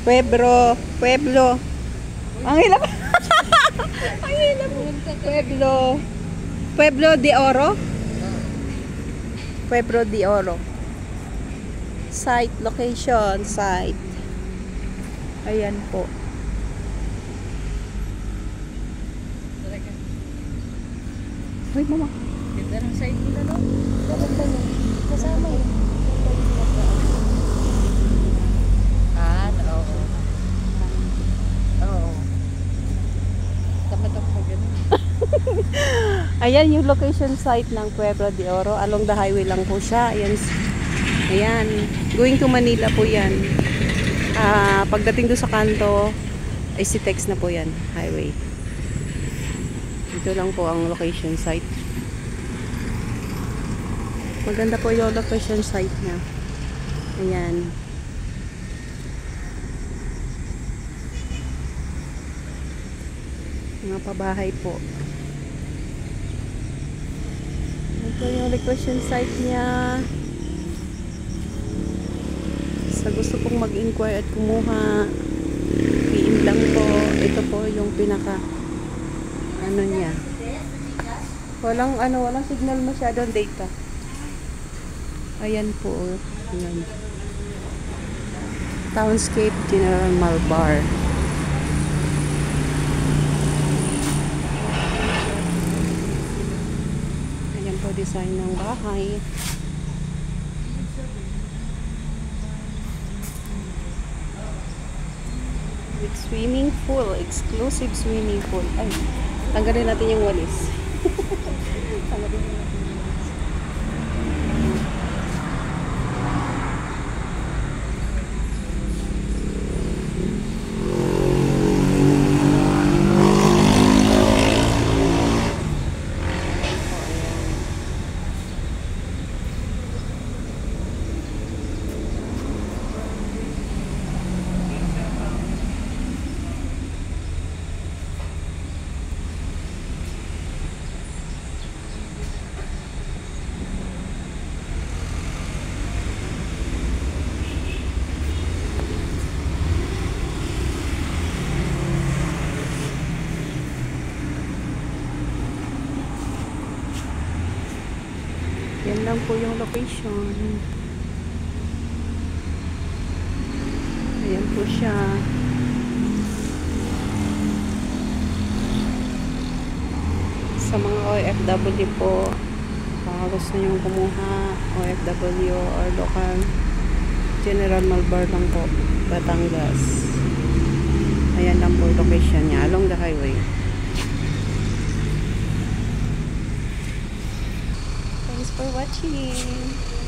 Pueblo. Ang hirap. Ang hirap. Pueblo de Oro. Pueblo de Oro. Site, location, site. Ayan po. Uy, mama. Ganda ng site nila, no? Maganda yun. Kasama yun. Oo. Oo. Tapat ako ganun. Ayan yung location site ng Pueblo de Oro. Along the highway lang po siya. Ayan. Ayan. Going to Manila po yan. Pagdating doon sa kanto, ay si text na po yan. Highway. Ito lang po ang location site. Maganda po yung location site niya. Ayan. Mga pabahay po. Ito yung location site niya. Sa gusto pong mag-inquire at kumuha, PM lang po. Ito po yung pinaka ano niya. Walang signal masyadong data. Ayan po. Ayan. Townscape General Malbar. Ayan po design ng bahay. With swimming pool, exclusive swimming pool. Ay, tanggalin natin yung walis. Tanggalin natin yung walis. Yan lang po yung location. Ayan po siya. Sa mga OFW po, gusto nyo kumuha, OFW or local, General Malbar lang po, Batangas. Ayan lang po yung location niya, along the highway. Thanks for watching.